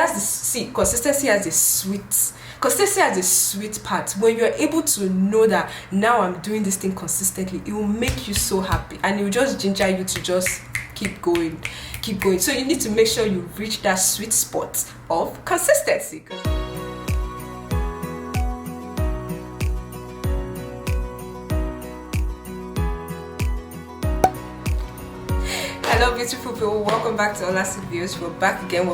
that's the see consistency has a sweet part. When you're able to know that now I'm doing this thing consistently, it will make you so happy, and it will just ginger you to just keep going. So you need to make sure you reach that sweet spot of consistency. Hello beautiful people, welcome back to Olastic Views. We're back again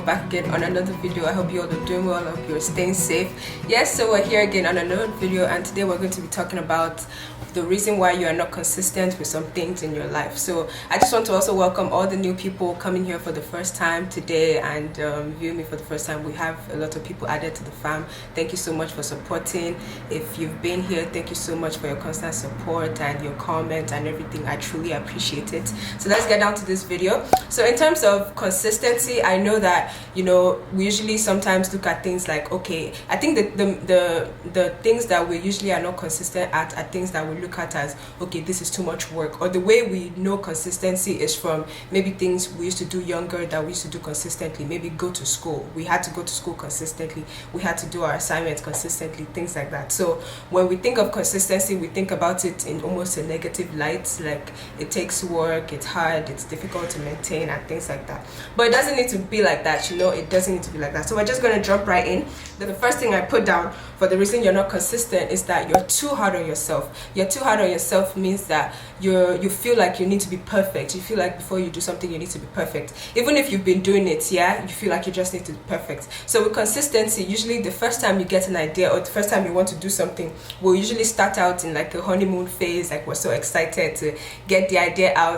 on another video. I hope you all are doing well. I hope you're staying safe. Yes, so we're here again on another video, and today we're going to be talking about the reason why you are not consistent with some things in your life. So I just want to also welcome all the new people coming here for the first time today and viewing me for the first time. We have a lot of people added to the fam. Thank you so much for supporting. If you've been here, thank you so much for your constant support and your comments and everything. I truly appreciate it. So let's get down to this video. So in terms of consistency, I know that, you know, we usually sometimes look at things like, okay, I think that the things that we usually are not consistent at are things that we look at as, okay, this is too much work. Or the way we know consistency is from maybe things we used to do younger that we used to do consistently. Maybe go to school, we had to go to school consistently, we had to do our assignments consistently, things like that. So when we think of consistency, we think about it in almost a negative light, like it takes work, it's hard, it's difficult to maintain and things like that. But it doesn't need to be like that, you know. It doesn't need to be like that. So we're just going to jump right in. The first thing I put down for the reason you're not consistent is that you're too hard on yourself. You're too hard on yourself means that you feel like you need to be perfect. You feel like before you do something you need to be perfect. Even if you've been doing it, yeah, you feel like you just need to be perfect. So with consistency, usually the first time you get an idea or the first time you want to do something, we'll usually start out in like a honeymoon phase, like we're so excited to get the idea out,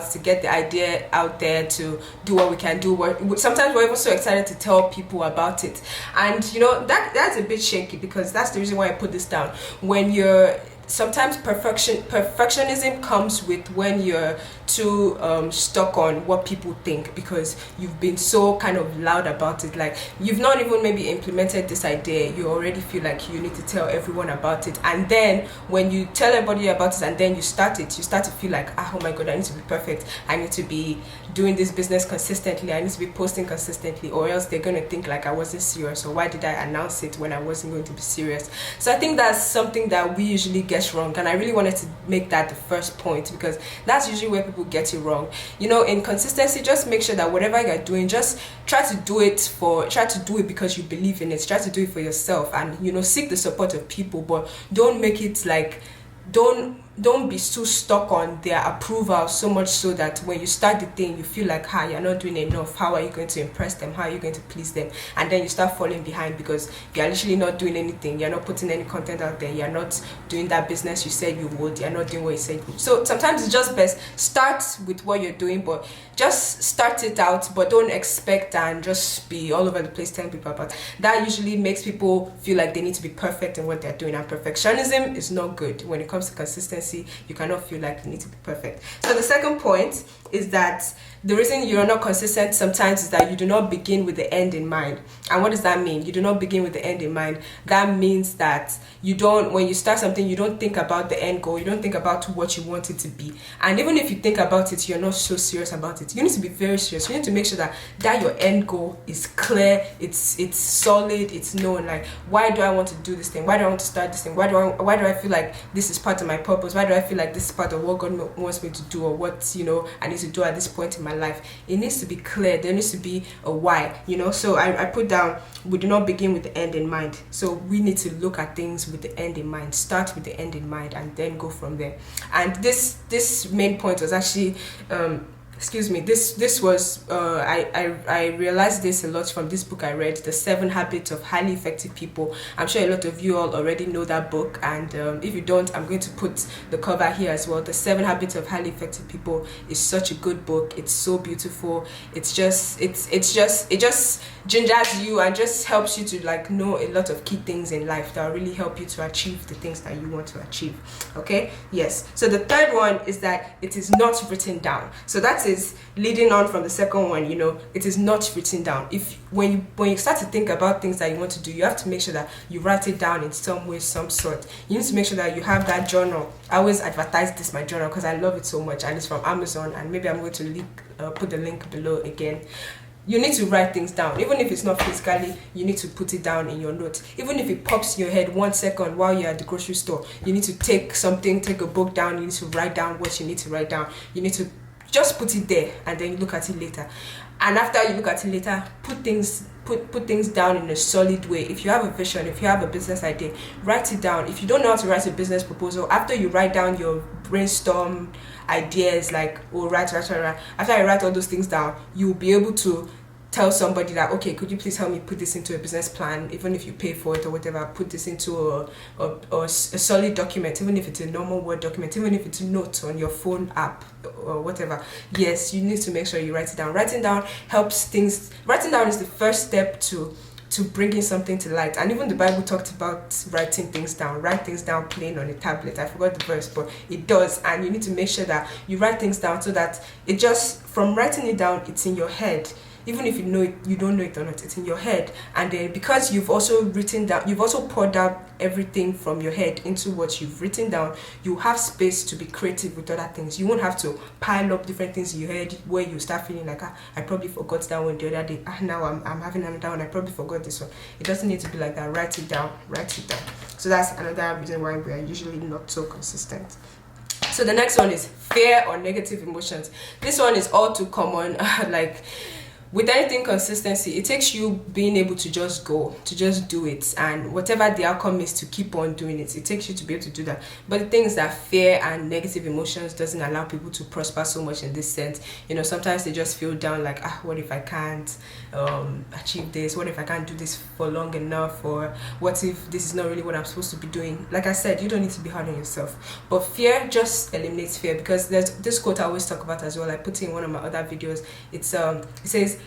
there to do what we can do. Sometimes we're even so excited to tell people about it, and you know that's a bit shaky, because that's the reason why I put this down. When you're sometimes perfectionism comes with when you're too stuck on what people think, because you've been so kind of loud about it. Like you've not even maybe implemented this idea, you already feel like you need to tell everyone about it. And then when you tell everybody about it and then you start to feel like, oh my god, I need to be perfect, I need to be doing this business consistently, I need to be posting consistently, or else they're going to think like I wasn't serious, or why did I announce it when I wasn't going to be serious. So I think that's something that we usually get wrong, and I really wanted to make that the first point, because that's usually where people get it wrong. You know, in consistency, just make sure that whatever you're doing, just try to do it because you believe in it. Try to do it for yourself, and you know, seek the support of people, but don't make it like, don't be so stuck on their approval so much so that when you start the thing you feel like, you're not doing enough. How are you going to impress them? How are you going to please them? And then you start falling behind because you're literally not doing anything. You're not putting any content out there. You're not doing that business you said you would. You're not doing what you said you would. So sometimes it's just best start with what you're doing, but just start it out, but don't expect and just be all over the place telling people about it. That usually makes people feel like they need to be perfect in what they're doing, and perfectionism is not good. When it comes to consistency, you cannot feel like you need to be perfect. So the second point is that the reason you're not consistent sometimes is that you do not begin with the end in mind. And what does that mean? You do not begin with the end in mind. That means that when you start something, you don't think about the end goal. You don't think about what you want it to be. And even if you think about it, you're not so serious about it. You need to be very serious. You need to make sure that your end goal is clear, it's solid, it's known. Like, why do I want to do this thing? Why do I want to start this thing? Why do I feel like this is part of my purpose? Why do I feel like this is part of what God wants me to do, or what, you know, I need to do at this point in my life? It needs to be clear. There needs to be a why, you know. So I put down, we do not begin with the end in mind. So we need to look at things with the end in mind. Start with the end in mind and then go from there. And this main point was actually this was I realized this a lot from this book I read, The 7 Habits of Highly Effective People. I'm sure a lot of you all already know that book, and if you don't, I'm going to put the cover here as well. The 7 Habits of Highly Effective People is such a good book. It's so beautiful. It just gingers you and just helps you to like know a lot of key things in life that will really help you to achieve the things that you want to achieve. Okay, yes. So the third one is that it is not written down. So that is leading on from the second one. You know, it is not written down. When you start to think about things that you want to do, you have to make sure that you write it down in some way, some sort. You need to make sure that you have that journal. I always advertise this my journal because I love it so much, and it's from Amazon, and maybe I'm going to put the link below again. you need to write things down. Even if it's not physically, you need to put it down in your notes. Even if it pops in your head 1 second while you're at the grocery store, you need to take a book down, you need to write down what you need to write down. You need to just put it there, and then you look at it later. And after you look at it later, put things down in a solid way. If you have a vision, if you have a business idea, write it down. If you don't know how to write a business proposal, after you write down your brainstorm ideas, like, after you write all those things down, you'll be able to tell somebody that, okay, could you please help me put this into a business plan, even if you pay for it or whatever. Put this into a solid document, even if it's a normal Word document, even if it's a note on your phone app or whatever. Yes, you need to make sure you write it down. Writing down is the first step to bringing something to light. And even the Bible talked about writing things down. Write things down plain on a tablet. I forgot the verse, but it does. And you need to make sure that you write things down so that it just, from writing it down, it's in your head. Even if you know it, you don't know it or not, it's in your head. And then because you've also written down, you've also poured out everything from your head into what you've written down, you have space to be creative with other things. You won't have to pile up different things in your head where you start feeling like, I probably forgot that one the other day. Now I'm having another one. I probably forgot this one. It doesn't need to be like that. Write it down. So that's another reason why we are usually not so consistent. So the next one is fear or negative emotions. This one is all too common. Like, with anything, consistency, it takes you being able to just do it, and whatever the outcome is, to keep on doing it. It takes you to be able to do that. But the thing is that fear and negative emotions doesn't allow people to prosper so much in this sense. Sometimes they just feel down, like, what if I can't achieve this? What if I can't do this for long enough? Or what if this is not really what I'm supposed to be doing? Like I said, you don't need to be hard on yourself. But fear just eliminates fear, because there's this quote I always talk about as well. I put it in one of my other videos. It says,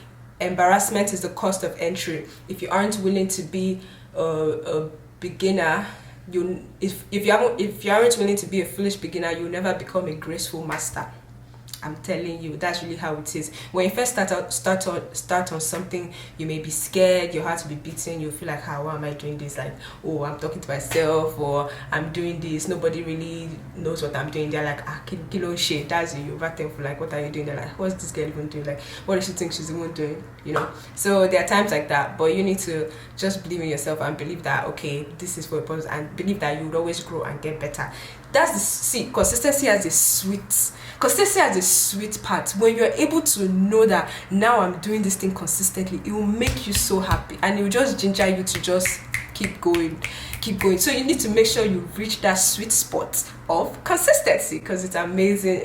embarrassment is the cost of entry. If you aren't willing to be a beginner, if you aren't willing to be a foolish beginner, you'll never become a graceful master. I'm telling you, that's really how it is. When you first start on something, you may be scared, your heart will be beating, you'll feel like, why am I doing this? Like, I'm talking to myself, or I'm doing this, nobody really knows what I'm doing. They're like, kilo shit, that's you. Back then, for like, what are you doing? They're like, what's this girl even doing? Like, what does she think she's even doing? So there are times like that, but you need to just believe in yourself and believe that, okay, this is for a purpose, and believe that you would always grow and get better. Consistency has a sweet part. When you're able to know that now I'm doing this thing consistently, it will make you so happy, and it will just ginger you to just keep going. So you need to make sure you reach that sweet spot of consistency, because it's amazing.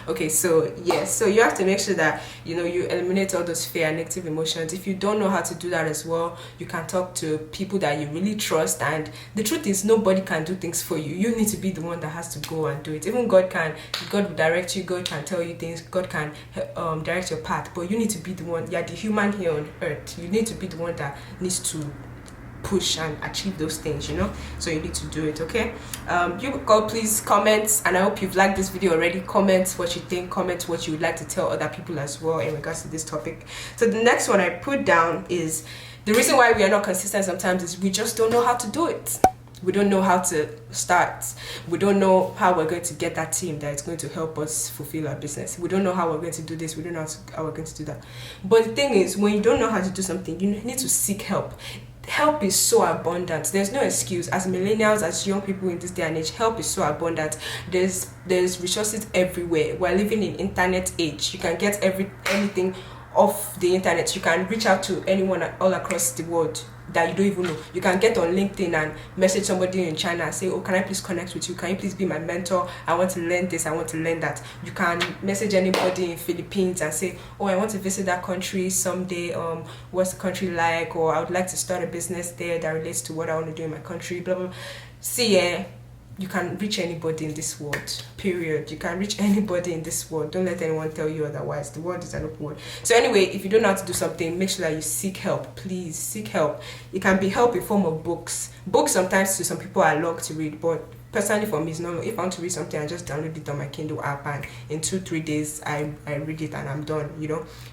Okay, so yes, so you have to make sure that you eliminate all those fear and negative emotions. If you don't know how to do that as well, you can talk to people that you really trust. And the truth is, nobody can do things for you. You need to be the one that has to go and do it. Even God will direct you. God can tell you things. God can direct your path, but you need to be the one. You're the human here on earth. You need to be the one that needs to push and achieve those things, so you need to do it. Okay, you go, please comment, and I hope you've liked this video already. Comment what you think, comment what you would like to tell other people as well in regards to this topic. So the next one I put down is the reason why we are not consistent sometimes is we just don't know how to do it. We don't know how to start. We don't know how we're going to get that team that is going to help us fulfill our business. We don't know how we're going to do this. We don't know how we're going to do that. But the thing is, when you don't know how to do something, you need to seek help. Help is so abundant. There's no excuse. As millennials, as young people in this day and age, help is so abundant. There's resources everywhere. We're living in internet age. You can get anything off the internet. You can reach out to anyone all across the world that you don't even know. You can get on LinkedIn and message somebody in China and say, can I please connect with you? Can you please be my mentor? I want to learn this, I want to learn that. You can message anybody in Philippines and say, I want to visit that country someday. What's the country like? Or I would like to start a business there that relates to what I want to do in my country, blah blah. See, you can reach anybody in this world, period. You can reach anybody in this world. Don't let anyone tell you otherwise. The world is an open world. So anyway, if you don't know how to do something, make sure that you seek help. Please seek help. It can be help in form of books. Books sometimes to some people are long to read, but personally for me, it's not. If I want to read something, I just download it on my Kindle app, and in 2-3 days I read it and I'm done.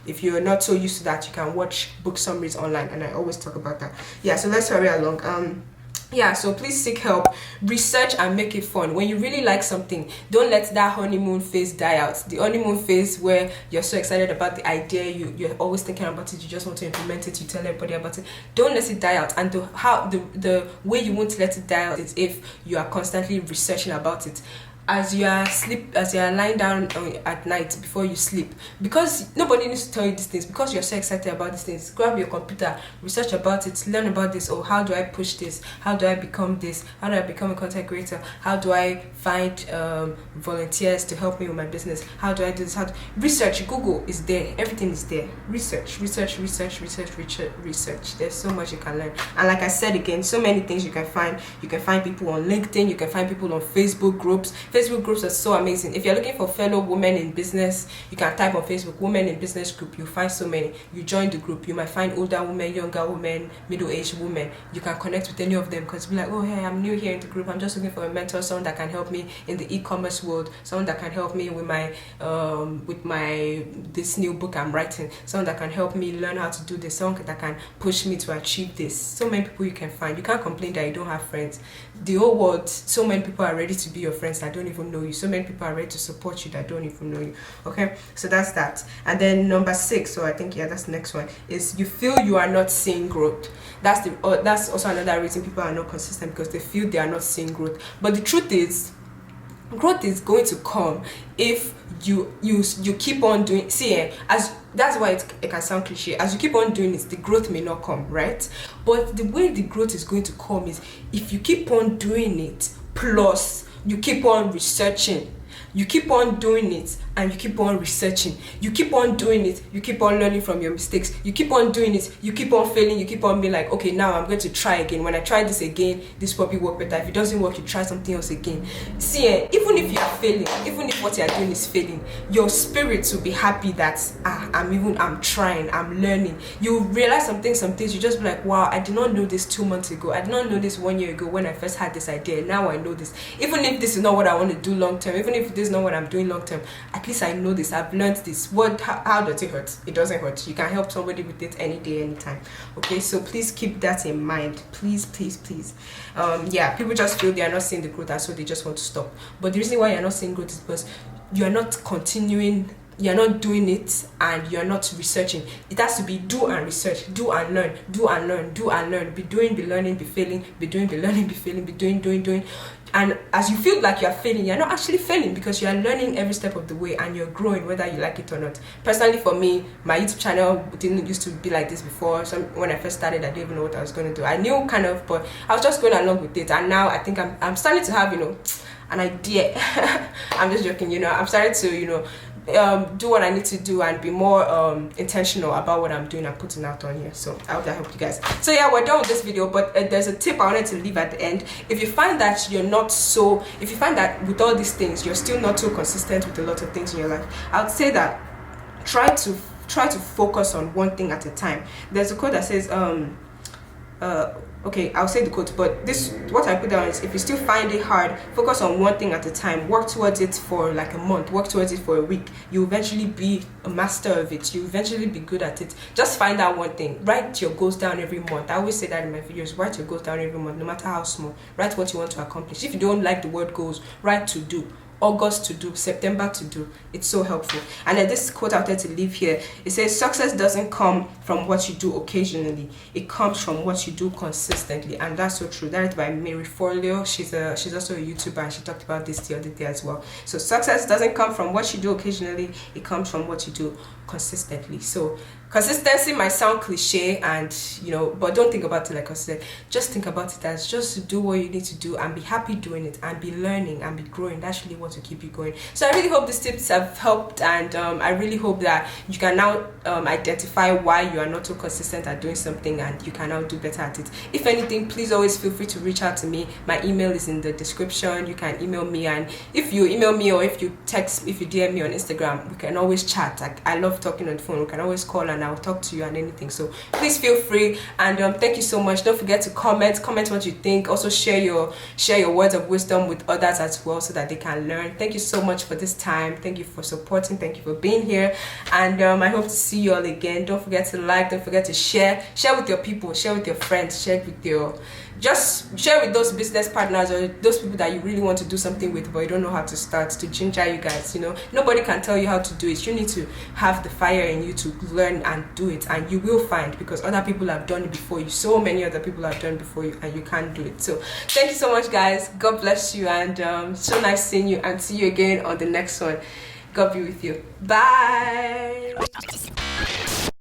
If you're not so used to that, you can watch book summaries online, and I always talk about that. Yeah, so let's hurry along. Yeah, so please seek help, research and make it fun. When you really like something, don't let that honeymoon phase die out. The honeymoon phase where you're so excited about the idea, you're always thinking about it, you just want to implement it, you tell everybody about it. Don't let it die out. And the way you won't let it die out is if you are constantly researching about it as you are lying down at night before you sleep, because nobody needs to tell you these things, because you're so excited about these things. Grab your computer, research about it, learn about this. Or how do I push this? How do I become this? How do I become a content creator? How do I find volunteers to help me with my business? How do I do this? Research. Google is there, everything is there. Research. There's so much you can learn. And like I said again, so many things you can find. You can find people on LinkedIn, you can find people on Facebook groups. Facebook groups are so amazing. If you're looking for fellow women in business, you can type on Facebook women in business group. You'll find so many. You join the group, you might find older women, younger women, middle-aged women. You can connect with any of them, because be like, oh hey, I'm new here in the group, I'm just looking for a mentor, someone that can help me in the e-commerce world, someone that can help me with my this new book I'm writing, someone that can help me learn how to do this, someone that can push me to achieve this. So many people you can find. You can't complain that you don't have friends. The whole world, so many people are ready to be your friends that don't even know you. So many people are ready to support you that don't even know you. Okay, so that's that. And then number 6, so I think, yeah, that's the next one, is you feel you are not seeing growth. That's also another reason people are not consistent, because they feel they are not seeing growth. But the truth is, growth is going to come if you keep on doing. That's why it can sound cliche. As you keep on doing it, the growth may not come, right? But the way the growth is going to come is if you keep on doing it, plus you keep on researching. You keep on doing it and you keep on researching. You keep on doing it, you keep on learning from your mistakes. You keep on doing it, you keep on failing, you keep on being like, okay, now I'm going to try again. When I try this again, this probably work better. If it doesn't work, you try something else again. See, even if you are failing, even if what you are doing is failing, your spirit will be happy that I'm trying, I'm learning. You realize some things, you just be like, wow, I did not know this 2 months ago. I did not know this 1 year ago when I first had this idea. Now I know this. Even if this is not what I want to do long term, even if this is not what I'm doing long term, at least I know this. I've learned this. How does it hurt? It doesn't hurt. You can help somebody with it any day, anytime. Okay, so please keep that in mind. Please. Yeah, people just feel they are not seeing the growth, and so they just want to stop. But the reason why you're not seeing growth is because you are not continuing. You're not doing it, and you're not researching. It has to be do and research, do and learn, do and learn, do and learn. Be doing, be learning, be failing, be doing, be learning, be failing, be doing. And as you feel like you're failing, you're not actually failing, because you're learning every step of the way and you're growing, whether you like it or not. Personally, for me, my YouTube channel didn't used to be like this before. So when I first started, I didn't even know what I was going to do. I knew kind of, but I was just going along with it. And now I think I'm starting to have, an idea. I'm just joking, I'm starting to, do what I need to do and be more intentional about what I'm doing and putting out on here. So I hope that helped you guys. So yeah, we're done with this video, but there's a tip I wanted to leave at the end. If you find that with all these things you're still not so consistent with a lot of things in your life, I would say that try to focus on one thing at a time. There's a quote that says okay, I'll say the quote, but what I put down is, if you still find it hard, focus on one thing at a time. Work towards it for like a month, work towards it for a week. You'll eventually be a master of it. You'll eventually be good at it. Just find that one thing. Write your goals down every month. I always say that in my videos. Write your goals down every month, no matter how small. Write what you want to accomplish. If you don't like the word goals, write to do. August to do, September to do. It's so helpful. And then this quote I wanted to leave here, it says, success doesn't come from what you do occasionally, it comes from what you do consistently. And that's so true. That is by Mary Forleo. She's also a YouTuber, and she talked about this the other day as well. So success doesn't come from what you do occasionally, it comes from what you do consistently. So consistency might sound cliche, and but don't think about it like I said. Just think about it as just do what you need to do and be happy doing it and be learning and be growing. That's really what will keep you going. So I really hope these tips have helped, and I really hope that you can now identify why you are not so consistent at doing something, and you can now do better at it. If anything, please always feel free to reach out to me. My email is in the description. You can email me, and if you email me or if you DM me on Instagram, we can always chat. I love talking on the phone. We can always call and I'll talk to you and anything. So please feel free, and thank you so much. Don't forget to comment what you think. Also share your words of wisdom with others as well, so that they can learn. Thank you so much for this time. Thank you for supporting. Thank you for being here, and I hope to see you all again. Don't forget to like, don't forget to share with your people, share with your friends, share with just share with those business partners or those people that you really want to do something with, but you don't know how to start, to ginger you guys. You know, nobody can tell you how to do it. You need to have the fire in you to learn and do it, and you will find, because other people have done it before you. So many other people have done it before you, and you can't do it. So thank you so much, guys. God bless you, and so nice seeing you, and see you again on the next one. God be with you. Bye.